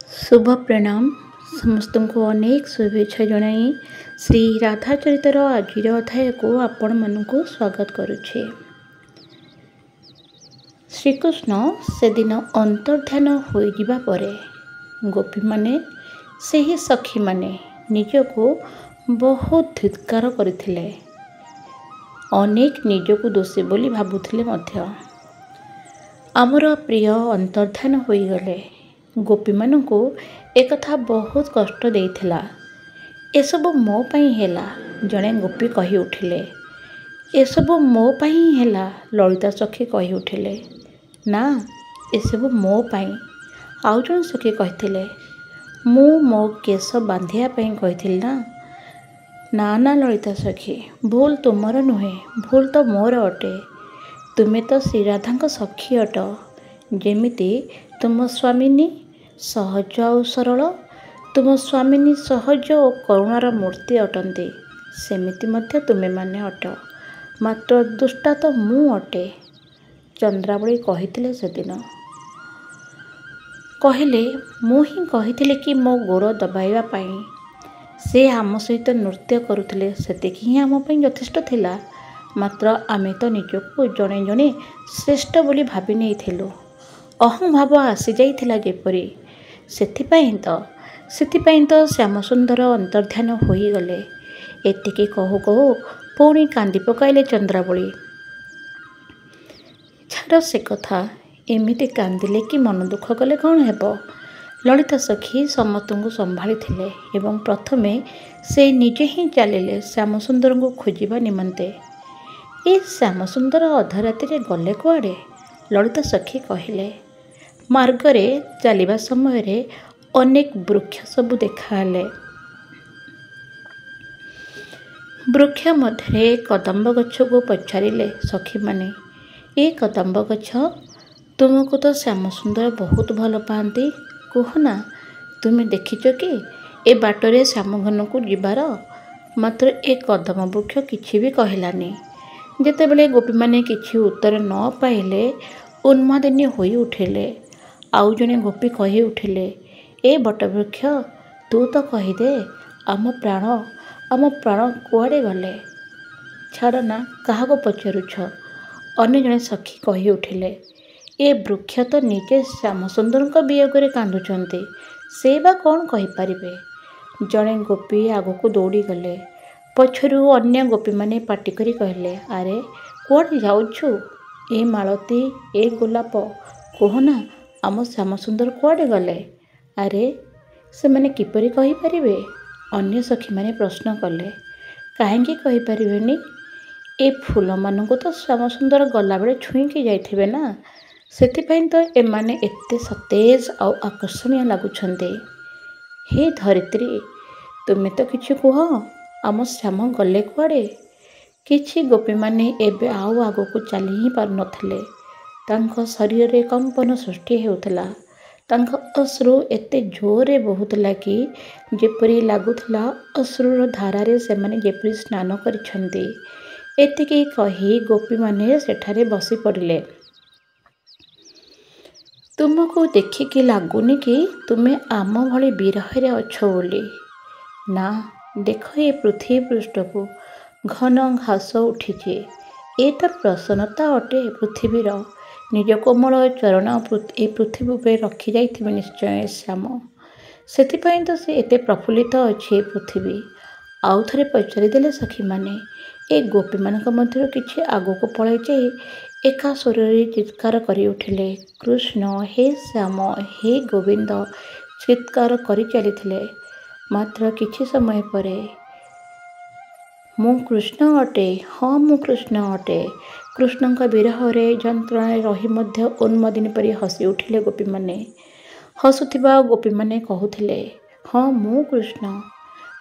शुभ प्रणाम समस्त को अनेक शुभेच्छा जनाई श्री राधाचरितर आज अध्याय को आपण मानक स्वागत करुछे। श्रीकृष्ण से दिन अंतर्ध्यान हो जिबा परे गोपी माने सही सखी माने निजको बहुत धिक्कार करथिले। अनेक निजको दोषी बोली भाबुथिले मध्य आमर प्रिय अंतर्ध्यान होई गले। गोपी मानू एक कथा बहुत कष्ट देइथिला। एसबु मो पई हेला जणे गोपी कही उठिले। एसबु मो पई हेला ललिता सखी कही उठिले। ना एसबु मो पई। आउ जण सखी कहिथिले मु मो केश बांधिया पई कहिथिल ना। ना ना ललिता सखी भूल तुमर नुहे, भूल तो मोर अटे। तुमे तो श्रीराधांक सखी अट। जेमिति तुम स्वामिनी सहज और सरल, तुम स्वामिनी सहज और करुणार मूर्ति अटंती, सेमिति मध्य तुमे माने अट। मात्र दुष्टा तो मु अटे। चंद्रावली कहिथिले सेदिन कहले मु ही कहिथिले कि मो गोड़ दबाइबा पई से आम सहित नृत्य करुथिले, सेतिकी ही आम पई यथेष्ट थिला। मात्र आमे तो निजको जणे जणे श्रेष्ठ बोली भाबी नेइथिलु। अहं भाव आसी जाइथिला जेपरी। सेथिपाई तो श्याम सुंदर अंतर्ध्यान होई गले। एतिकी कहू कहू पुणी कांदी पकाइले चंद्रावली। छाड़ से कथा, एमिति कांदिले कि मन दुख कले कौन हेबो। ललिता सखी समस्त को संभाली थिले एवं प्रथमे से निजे ही चलिले श्याम सुंदर को खोजिबा निमंते। ए श्याम सुंदर अधराति रे गले कुआडे? ललिता सखी कहिले। मार्गरे चलिबा समय रे अनेक वृक्ष सबु देखाले। वृक्ष मध्य कदम्ब गछ को पचारिले सखी माने, ए कदम्ब गछ तुमको तो श्याम सुंदर बहुत भल पाती, कहना तुमे देखिच कि ए बाटरे श्याम घन को जीवार? मात्र ए कदम वृक्ष किछि भी कहलानी। जेतेबेले गोपी माने किछि उत्तर न पाइले उन्मादिनी होई उठिले। आउ जने गोपी कही उठिले, ए बटवृक्ष तू तो कहीदे आम प्राण कुआडे गले? छाड़ ना काहाको पचारुछ? अन्य जने सखी कही उठिले, ए वृक्ष तो निजे श्याम सुंदर वियोगरे कांदुचंती, से बा कौन कही पारिबे? जने गोपी आगको दौड़ी गले। पछरु अन्य गोपी माने पाटी करी कहले, अरे कुआडे जाउछु? ए मालती, ए गोलाप, कहना आम श्याम सुंदर कुआडे गले? अरे से माने किपरि कही परिबे? अन्य सखी माने प्रश्न कले। काहेंकी कही परिबेनी? ए फूल मानको तो श्याम सुंदर गला बेले छुईकी जाइथिबे ना, सेथिपई तो एमाने एते सतेज और आकर्षणीय लागुछन्ते। हे धरित्री तुमे तो किछि कुह, आम श्याम गले कुआडे? किछि गोपी माने एबे आउ आगको चली ही पार नथिले। तांको शरीर रे कंपन सृष्टि हेउथला। तांको अश्रु एते जोरे बहुतला कि जेपरी लागुथला अश्रुर धारारे से माने जेपरी स्नान करिछन्ती। एतिकी कही गोपी माने सेठारे बसी पड़िले। तुमको देखिकी लागुनी कि तुमे आम भली विरह रे अछ बोली? ना देख ए पृथ्वी पृष्ठ को घन घास उठिछे। ए तो प्रसन्नता अटे पृथ्वीर। निज कोमल चरण ए पृथ्वी पर रखी जाइथिबे निश्चय श्याम, सेथिपई तो से एते प्रफुल्लित अच्छे पृथ्वी। आउ थरे पचारि देले सखी माने। ए गोपी मानक मध्य किछि आगको पळाई जाई एका स्वरे चित्कार करी उठिले, कृष्ण हे श्याम हे गोविंद चित्कार करी चलिथिले। मात्र किछि समय परे मु कृष्ण अटे, हाँ मु कृष्ण अटे। कृष्ण का विरह रे जंत्रणा रही मध्य उन्मदिनी परी हसी उठिले गोपी माने। हसुथिबा गोपी माने कहूथिले, हाँ मु कृष्ण।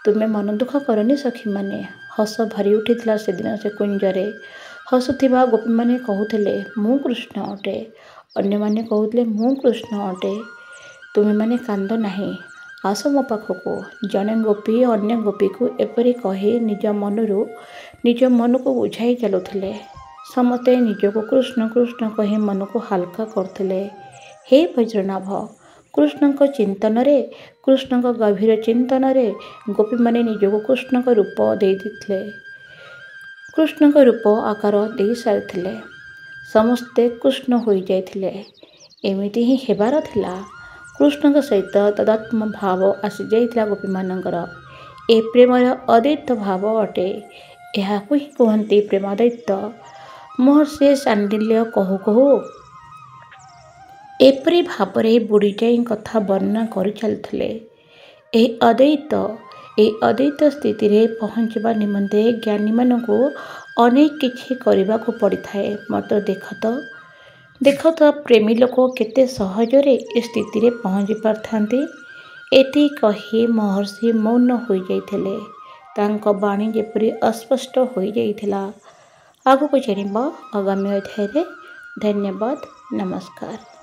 तुमे मन दुख करनी सखी माने। हस भरी उठिथिला सेदिन से कुंजरे। हसुथिबा गोपी माने कहूथिले, मु कृष्ण अटे। अन्य माने कहूथिले, मु कृष्ण अटे। तुमे माने कांद नाही, आस मो पाखको। जने गोपी अन्य गोपी को एपरी कही निज मन को बुझाई चलुथिले। समते निज को कृष्ण कृष्ण कही मन को हल्का करथिले। हे वज्रनाभ कृष्णଙ୍କ चिंतन कृष्णଙ୍କ गभीर चिंतन गोपी माने निजको कृष्णଙ୍କ रूप देइथिले कृष्णଙ୍କ रूप आकार दे सारिथिले समस्ते कृष्ण हो जाइथिले एमिति ही हेबार थिला। कृष्णଙ୍କ सहित तदात्म भाव आसी जाइथिला गोपी मानकर ए प्रेमर अद्वैत भाव अटे। एहाकु ही कहन्ति प्रेमाद्वैत। महर्षि शाण्डिल्य कहु कहु एपरि भावरे बुड़ी जाई कथा वर्णना करि चलथिले। ए अद्वैत स्थिति रे पहुँचवा निमंते ज्ञानी मानकु अनेक किछि करिबाकु पड़िथाए। मत देख तो प्रेमी लोक केते सहजरे ए स्थिति रे पहुँची पारथांती। एति कही महर्षि मौन हो जाइथिले। तांको बाणी जेपरि अस्पष्ट हो जाइथिला। आगु को जानिबा आगामी अध्याय रे। धन्यवाद। नमस्कार।